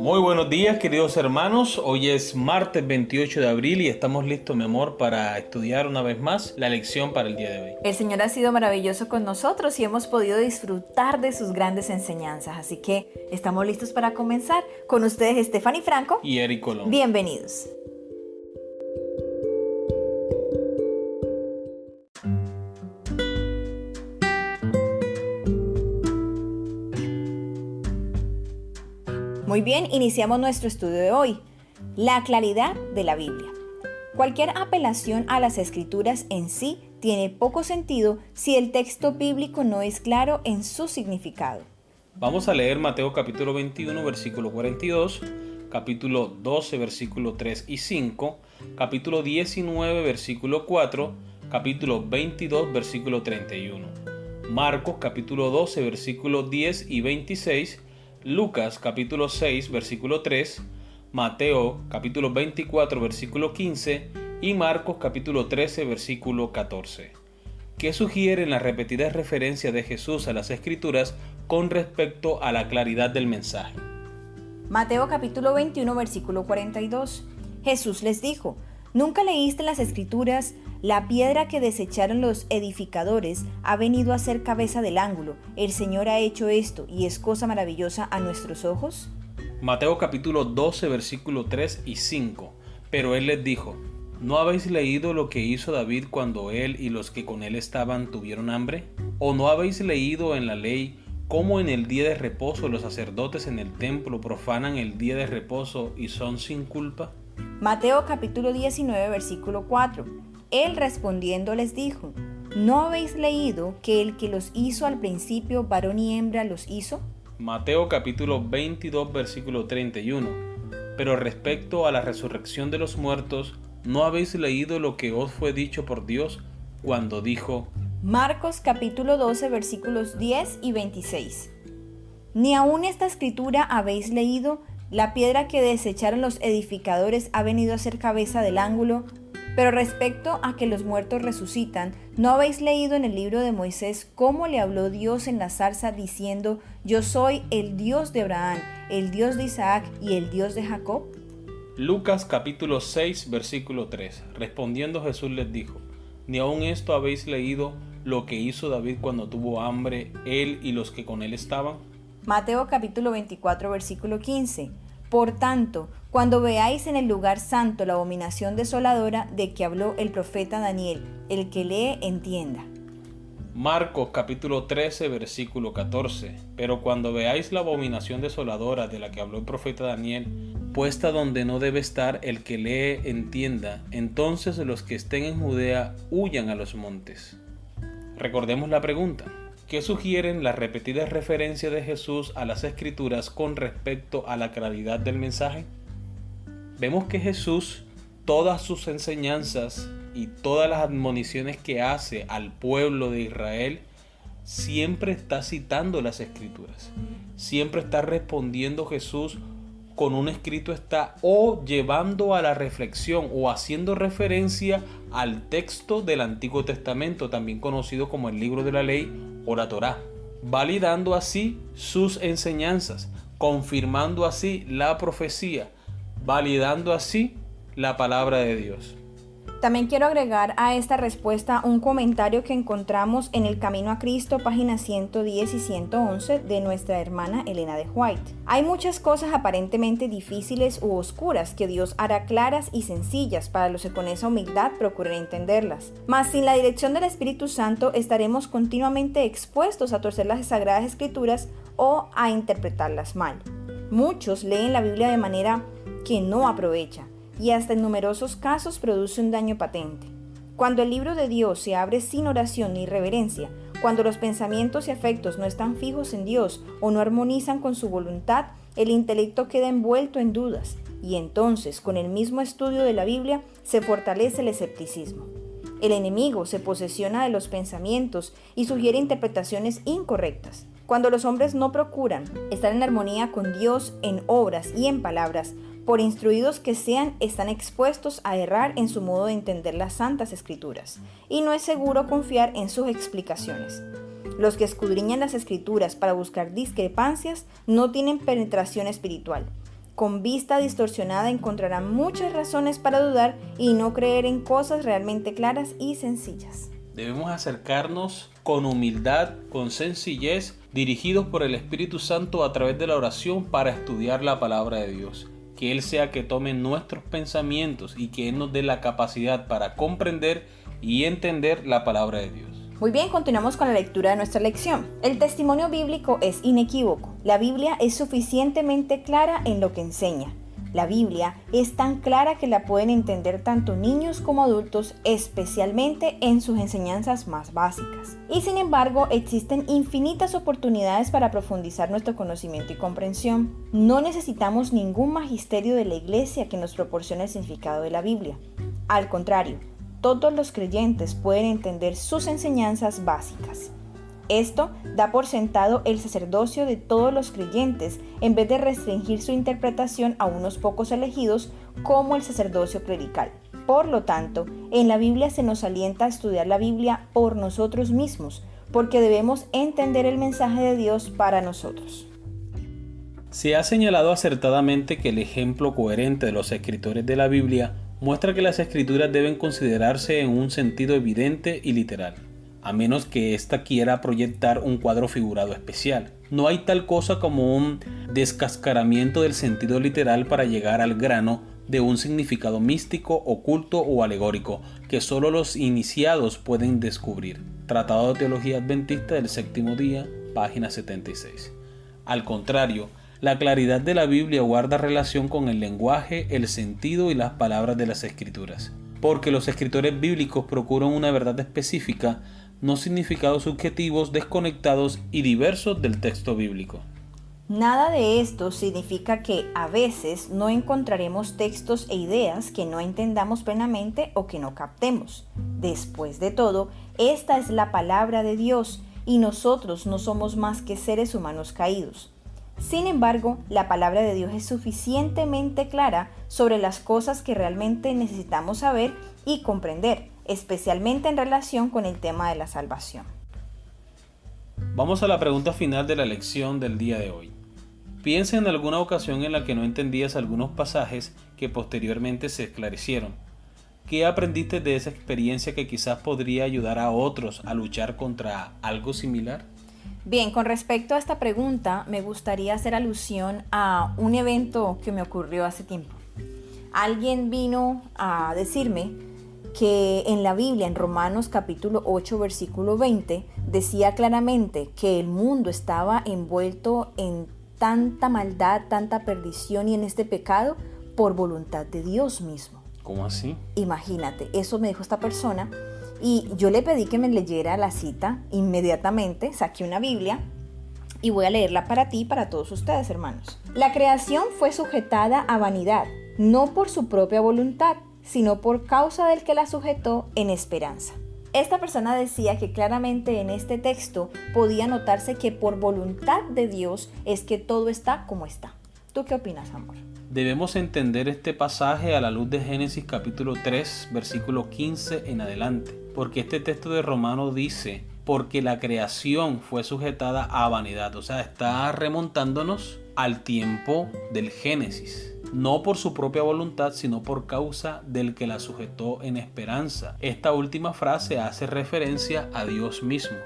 Muy buenos días, queridos hermanos. Hoy es martes 28 de abril y estamos listos, mi amor, para estudiar una vez más la lección para el día de hoy. El Señor ha sido maravilloso con nosotros y hemos podido disfrutar de sus grandes enseñanzas. Así que estamos listos para comenzar. Con ustedes, Stephanie Franco Y Eric Colón. Bienvenidos. Muy bien, iniciamos nuestro estudio de hoy. La claridad de la Biblia. Cualquier apelación a las escrituras en sí tiene poco sentido si el texto bíblico no es claro en su significado. Vamos a leer Mateo capítulo 21, versículo 42, capítulo 12, versículo 3 y 5, capítulo 19, versículo 4, capítulo 22, versículo 31, Marcos capítulo 12, versículo 10 y 26, Lucas capítulo 6, versículo 3, Mateo capítulo 24, versículo 15 y Marcos capítulo 13, versículo 14. ¿Qué sugieren las repetidas referencias de Jesús a las Escrituras con respecto a la claridad del mensaje? Mateo capítulo 21, versículo 42. Jesús les dijo: ¿Nunca leíste en las Escrituras: la piedra que desecharon los edificadores ha venido a ser cabeza del ángulo? El Señor ha hecho esto y es cosa maravillosa a nuestros ojos? Mateo capítulo 12, versículo 3 y 5. Pero él les dijo: ¿no habéis leído lo que hizo David cuando él y los que con él estaban tuvieron hambre? ¿O no habéis leído en la ley cómo en el día de reposo los sacerdotes en el templo profanan el día de reposo y son sin culpa? Mateo capítulo 19, versículo 4. Él respondiendo les dijo: ¿no habéis leído que el que los hizo al principio varón y hembra los hizo? Mateo capítulo 22, versículo 31. Pero respecto a la resurrección de los muertos, ¿no habéis leído lo que os fue dicho por Dios cuando dijo? Marcos capítulo 12, versículos 10 y 26. Ni aun esta escritura habéis leído: la piedra que desecharon los edificadores ha venido a ser cabeza del ángulo. Pero respecto a que los muertos resucitan, ¿no habéis leído en el libro de Moisés cómo le habló Dios en la zarza diciendo: yo soy el Dios de Abraham, el Dios de Isaac y el Dios de Jacob? Lucas capítulo 6, versículo 3. Respondiendo Jesús les dijo: ¿ni aun esto habéis leído lo que hizo David cuando tuvo hambre, él y los que con él estaban? Mateo capítulo 24, versículo 15. Por tanto, cuando veáis en el lugar santo la abominación desoladora de que habló el profeta Daniel, el que lee entienda. Marcos capítulo 13, versículo 14. Pero cuando veáis la abominación desoladora de la que habló el profeta Daniel, puesta donde no debe estar, el que lee entienda, entonces los que estén en Judea huyan a los montes. Recordemos la pregunta: ¿qué sugieren las repetidas referencias de Jesús a las Escrituras con respecto a la claridad del mensaje? Vemos que Jesús, todas sus enseñanzas y todas las admoniciones que hace al pueblo de Israel, siempre está citando las Escrituras. Siempre está respondiendo Jesús con un escrito está o llevando a la reflexión o haciendo referencia al texto del Antiguo Testamento, también conocido como el libro de la ley o la Torá, validando así sus enseñanzas, confirmando así la profecía, validando así la palabra de Dios. También quiero agregar a esta respuesta un comentario que encontramos en El Camino a Cristo, páginas 110 y 111 de nuestra hermana Elena de White. Hay muchas cosas aparentemente difíciles u oscuras que Dios hará claras y sencillas para los que con esa humildad procuren entenderlas. Mas sin la dirección del Espíritu Santo estaremos continuamente expuestos a torcer las Sagradas Escrituras o a interpretarlas mal. Muchos leen la Biblia de manera que no aprovecha, y hasta en numerosos casos produce un daño patente. Cuando el libro de Dios se abre sin oración ni reverencia, cuando los pensamientos y afectos no están fijos en Dios o no armonizan con su voluntad, el intelecto queda envuelto en dudas, y entonces con el mismo estudio de la Biblia se fortalece el escepticismo. El enemigo se posesiona de los pensamientos y sugiere interpretaciones incorrectas. Cuando los hombres no procuran estar en armonía con Dios en obras y en palabras, por instruidos que sean, están expuestos a errar en su modo de entender las Santas Escrituras, y no es seguro confiar en sus explicaciones. Los que escudriñan las Escrituras para buscar discrepancias no tienen penetración espiritual. con vista distorsionada encontrarán muchas razones para dudar y no creer en cosas realmente claras y sencillas. Debemos acercarnos con humildad, con sencillez, dirigidos por el Espíritu Santo a través de la oración para estudiar la palabra de Dios. Que Él sea que tome nuestros pensamientos y que Él nos dé la capacidad para comprender y entender la palabra de Dios. Muy bien, continuamos con la lectura de nuestra lección. El testimonio bíblico es inequívoco. La Biblia es suficientemente clara en lo que enseña. La Biblia es tan clara que la pueden entender tanto niños como adultos, especialmente en sus enseñanzas más básicas. Y sin embargo, existen infinitas oportunidades para profundizar nuestro conocimiento y comprensión. No necesitamos ningún magisterio de la Iglesia que nos proporcione el significado de la Biblia. Al contrario, todos los creyentes pueden entender sus enseñanzas básicas. Esto da por sentado el sacerdocio de todos los creyentes en vez de restringir su interpretación a unos pocos elegidos como el sacerdocio clerical. Por lo tanto, en la Biblia se nos alienta a estudiar la Biblia por nosotros mismos, porque debemos entender el mensaje de Dios para nosotros. Se ha señalado acertadamente que el ejemplo coherente de los escritores de la Biblia muestra que las escrituras deben considerarse en un sentido evidente y literal, a menos que ésta quiera proyectar un cuadro figurado especial. No hay tal cosa como un descascaramiento del sentido literal para llegar al grano de un significado místico, oculto o alegórico que solo los iniciados pueden descubrir. Tratado de Teología Adventista del Séptimo Día, página 76. Al contrario, la claridad de la Biblia guarda relación con el lenguaje, el sentido y las palabras de las Escrituras, porque los escritores bíblicos procuran una verdad específica, no significados subjetivos, desconectados y diversos del texto bíblico. Nada de esto significa que a veces no encontraremos textos e ideas que no entendamos plenamente o que no captemos. Después de todo, esta es la palabra de Dios y nosotros no somos más que seres humanos caídos. Sin embargo, la palabra de Dios es suficientemente clara sobre las cosas que realmente necesitamos saber y comprender, especialmente en relación con el tema de la salvación. Vamos a la pregunta final de la lección del día de hoy. Piensa en alguna ocasión en la que no entendías algunos pasajes que posteriormente se esclarecieron. ¿Qué aprendiste de esa experiencia que quizás podría ayudar a otros a luchar contra algo similar? Bien, con respecto a esta pregunta, me gustaría hacer alusión a un evento que me ocurrió hace tiempo. Alguien vino a decirme que en la Biblia, en Romanos capítulo 8, versículo 20, decía claramente que el mundo estaba envuelto en tanta maldad, tanta perdición y en este pecado por voluntad de Dios mismo. ¿Cómo así? Imagínate, eso me dijo esta persona. Y yo le pedí que me leyera la cita inmediatamente, saqué una Biblia y voy a leerla para ti y para todos ustedes, hermanos. La creación fue sujetada a vanidad, no por su propia voluntad, sino por causa del que la sujetó en esperanza. Esta persona decía que claramente en este texto podía notarse que por voluntad de Dios es que todo está como está. ¿Tú qué opinas, amor? Debemos entender este pasaje a la luz de Génesis capítulo 3, versículo 15 en adelante, porque este texto de Romanos dice, porque la creación fue sujetada a vanidad, o sea, está remontándonos al tiempo del Génesis, no por su propia voluntad, sino por causa del que la sujetó en esperanza. Esta última frase hace referencia a Dios mismo,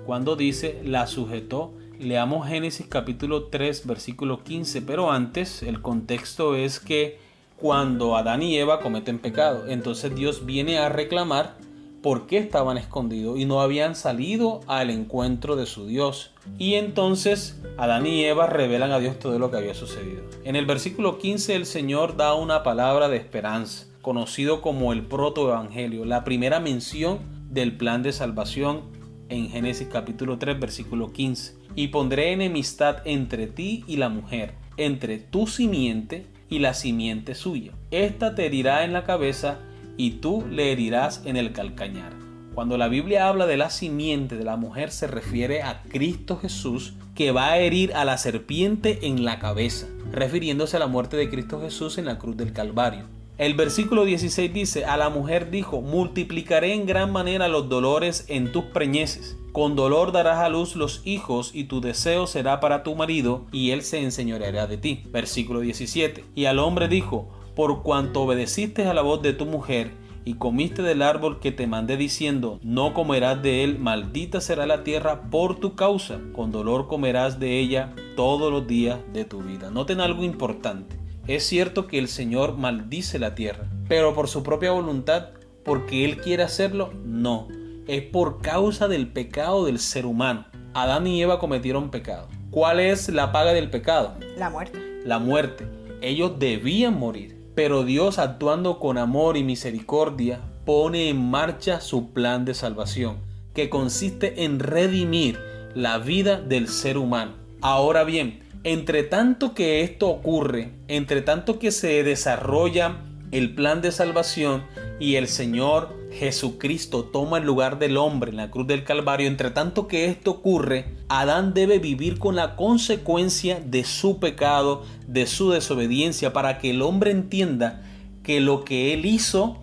cuando dice la sujetó. Leamos Génesis capítulo 3 versículo 15, pero antes el contexto es que cuando Adán y Eva cometen pecado, entonces Dios viene a reclamar por qué estaban escondidos y no habían salido al encuentro de su Dios. Y entonces Adán y Eva revelan a Dios todo lo que había sucedido. En el versículo 15 el Señor da una palabra de esperanza, conocido como el protoevangelio, la primera mención del plan de salvación en Génesis capítulo 3 versículo 15. Y pondré enemistad entre ti y la mujer, entre tu simiente y la simiente suya. Esta te herirá en la cabeza y tú le herirás en el calcañar. Cuando la Biblia habla de la simiente de la mujer se refiere a Cristo Jesús, que va a herir a la serpiente en la cabeza, refiriéndose a la muerte de Cristo Jesús en la cruz del Calvario. El versículo 16 dice, a la mujer dijo, multiplicaré en gran manera los dolores en tus preñeces. Con dolor darás a luz los hijos, y tu deseo será para tu marido, y él se enseñoreará de ti. Versículo 17. Y al hombre dijo: por cuanto obedeciste a la voz de tu mujer, y comiste del árbol que te mandé diciendo: no comerás de él, maldita será la tierra por tu causa, con dolor comerás de ella todos los días de tu vida. Noten algo importante. Es cierto que el Señor maldice la tierra, pero por su propia voluntad, porque Él quiere hacerlo, no. Es por causa del pecado del ser humano. Adán y Eva cometieron pecado. ¿Cuál es la paga del pecado? La muerte. La muerte. Ellos debían morir, pero Dios, actuando con amor y misericordia, pone en marcha su plan de salvación, que consiste en redimir la vida del ser humano. Ahora bien, entre tanto que esto ocurre, entre tanto que se desarrolla el plan de salvación y el Señor Jesucristo toma el lugar del hombre en la cruz del Calvario, entre tanto que esto ocurre, Adán debe vivir con la consecuencia de su pecado, de su desobediencia, para que el hombre entienda que lo que él hizo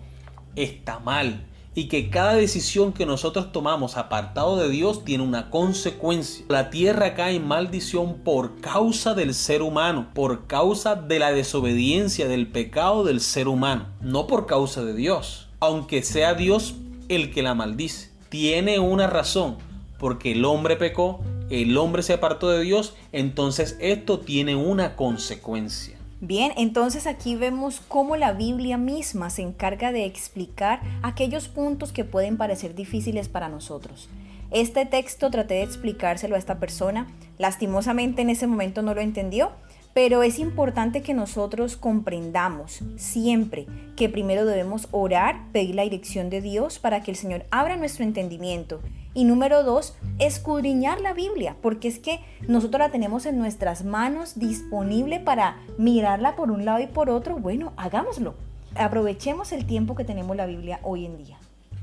está mal y que cada decisión que nosotros tomamos apartado de Dios tiene una consecuencia. La tierra cae en maldición por causa del ser humano, por causa de la desobediencia, del pecado del ser humano, no por causa de Dios, aunque sea Dios el que la maldice. Tiene una razón, porque el hombre pecó, el hombre se apartó de Dios, entonces esto tiene una consecuencia. Bien, entonces aquí vemos cómo la Biblia misma se encarga de explicar aquellos puntos que pueden parecer difíciles para nosotros. Este texto traté de explicárselo a esta persona, lastimosamente en ese momento no lo entendió, pero es importante que nosotros comprendamos siempre que primero debemos orar, pedir la dirección de Dios para que el Señor abra nuestro entendimiento. Y número 2, escudriñar la Biblia, porque es que nosotros la tenemos en nuestras manos disponible para mirarla por un lado y por otro. Bueno, hagámoslo. Aprovechemos el tiempo que tenemos la Biblia hoy en día.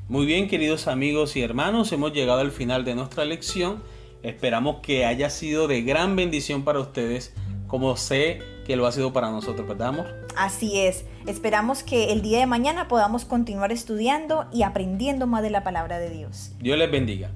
Muy bien, queridos amigos y hermanos, hemos llegado al final de nuestra lección. Esperamos que haya sido de gran bendición para ustedes, como sé que lo ha sido para nosotros, ¿verdad, amor? Así es. Esperamos que el día de mañana podamos continuar estudiando y aprendiendo más de la palabra de Dios. Dios les bendiga.